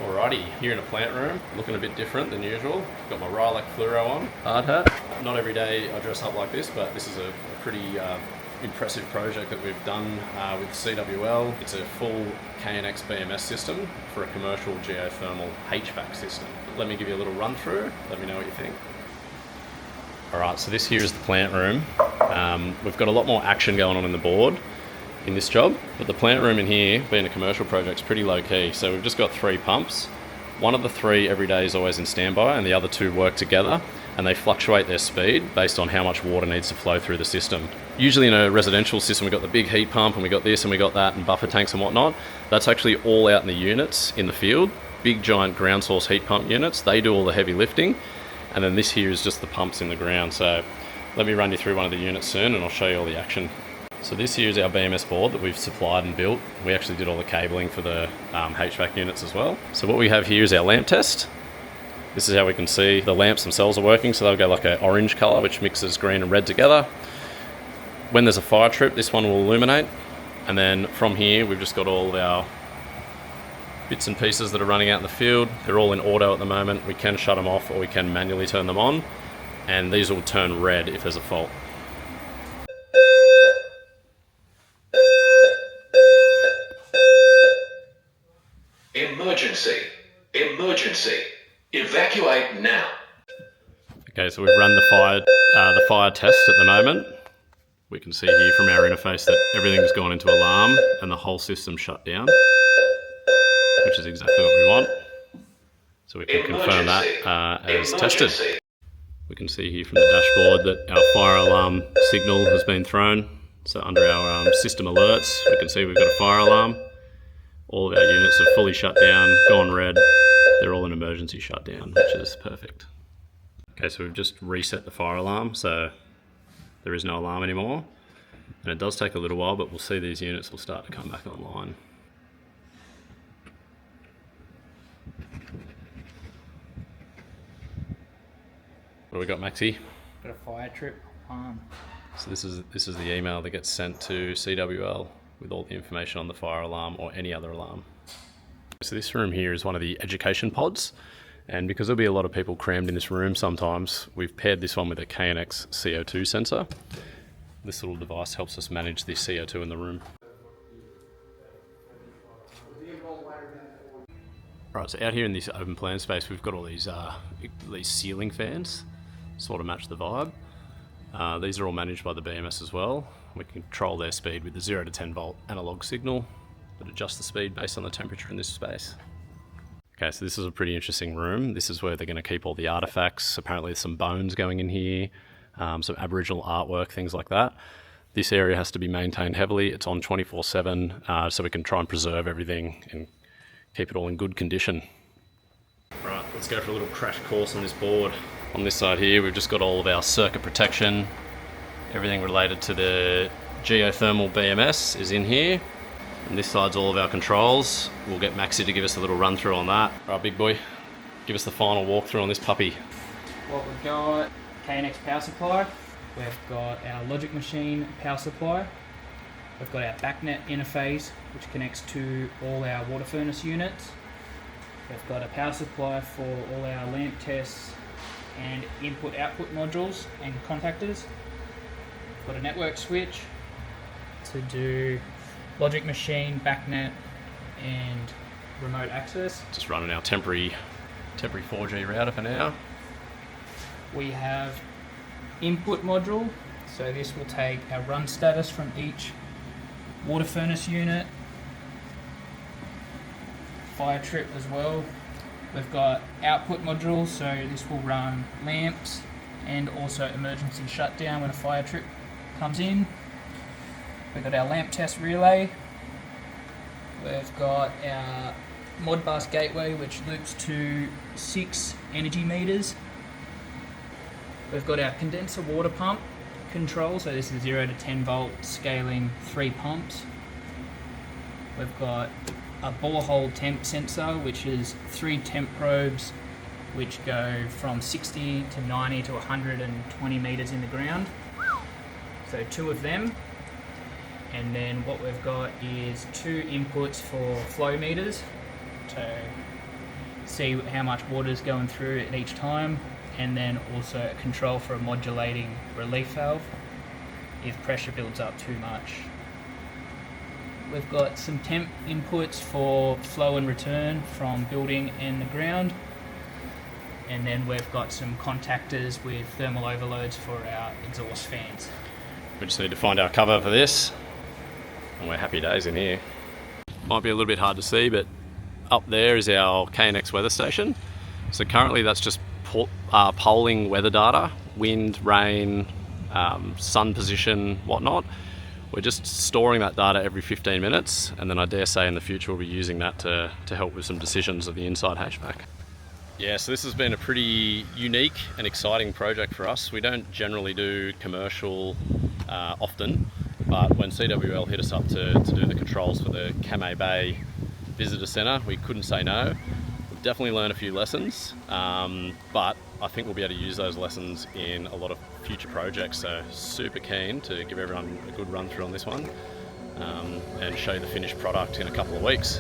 Alrighty, here in a plant room, looking a bit different than usual. Got my Rylac fluoro on, hard hat. Not every day I dress up like this, but this is a pretty impressive project that we've done with CWL. It's a full KNX BMS system for a commercial geothermal HVAC system. Let me give you a little run through, let me know what you think. Alright, so this here is the plant room. We've got a lot more action going on in the board in this job, but the plant room in here, being a commercial project, is pretty low key. So we've just got 3 pumps. One of the 3 every day is always in standby, and the other 2 work together, and they fluctuate their speed based on how much water needs to flow through the system. Usually in a residential system, we've got the big heat pump, and we got this and we got that, and buffer tanks and whatnot. That's actually all out in the units in the field. Big giant ground source heat pump units, they do all the heavy lifting, and then this here is just the pumps in the ground. So let me run you through one of the units soon and I'll show you all the action. So this here is our BMS board that we've supplied and built. We actually did all the cabling for the HVAC units as well. So what we have here is our lamp test. This is how we can see the lamps themselves are working. So they'll go like an orange color, which mixes green and red together. When there's a fire trip, this one will illuminate. And then from here, we've just got all of our bits and pieces that are running out in the field. They're all in auto at the moment. We can shut them off or we can manually turn them on. And these will turn red if there's a fault. Emergency. Evacuate now. Okay, so we've run the fire test at the moment. We can see here from our interface that everything's gone into alarm and the whole system shut down, which is exactly what we want. So we can confirm that as tested. We can see here from the dashboard that our fire alarm signal has been thrown. So under our system alerts, we can see we've got a fire alarm. All of our units are fully shut down, gone red. They're all in emergency shutdown, which is perfect. Okay, so we've just reset the fire alarm, so there is no alarm anymore. And it does take a little while, but we'll see these units will start to come back online. What do we got, Maxi? Got a fire trip. So this is the email that gets sent to CWL with all the information on the fire alarm or any other alarm. So this room here is one of the education pods, and because there'll be a lot of people crammed in this room sometimes, we've paired this one with a KNX CO2 sensor. This little device helps us manage the CO2 in the room. Right, so out here in this open plan space, we've got all these ceiling fans, sort of match the vibe. These are all managed by the BMS as well. We can control their speed with the 0 to 10 volt analog signal that adjusts the speed based on the temperature in this space. Okay, so this is a pretty interesting room. This is where they're going to keep all the artifacts. Apparently there's some bones going in here, some Aboriginal artwork, things like that. This area has to be maintained heavily. It's on 24/7, so we can try and preserve everything and keep it all in good condition. Right, let's go for a little crash course on this board. On this side here, we've just got all of our circuit protection. Everything related to the geothermal BMS is in here. And this side's all of our controls. We'll get Maxi to give us a little run through on that. Right, big boy, give us the final walkthrough on this puppy. What we've got, KNX power supply. We've got our logic machine power supply. We've got our backnet interface, which connects to all our water furnace units. We've got a power supply for all our lamp tests and input-output modules and contactors. We've got a network switch to do logic machine, backnet, and remote access. Just running our temporary 4G router for now. We have input module, so this will take our run status from each water furnace unit, fire trip as well. We've got output module, so this will run lamps and also emergency shutdown when a fire trip comes in. We've got our lamp test relay. We've got our Modbus gateway, which loops to 6 energy meters. We've got our condenser water pump control, so this is 0 to 10 volt scaling 3 pumps. We've got a borehole temp sensor, which is 3 temp probes, which go from 60 to 90 to 120 meters in the ground. So 2 of them. And then what we've got is 2 inputs for flow meters. So see how much water is going through at each time, and then also a control for a modulating relief valve if pressure builds up too much. We've got some temp inputs for flow and return from building and the ground, and then we've got some contactors with thermal overloads for our exhaust fans. We just need to find our cover for this, and we're happy days in here. Might be a little bit hard to see, but up there is our KNX weather station. So currently that's just polling weather data, wind, rain, sun position, whatnot. We're just storing that data every 15 minutes, and then I dare say in the future we'll be using that to help with some decisions of the inside HVAC. Yeah, so this has been a pretty unique and exciting project for us. We don't generally do commercial often, but when CWL hit us up to do the controls for the Kamei Bay Visitor Centre, we couldn't say no. We've definitely learned a few lessons, but I think we'll be able to use those lessons in a lot of future projects, so super keen to give everyone a good run through on this one and show you the finished product in a couple of weeks.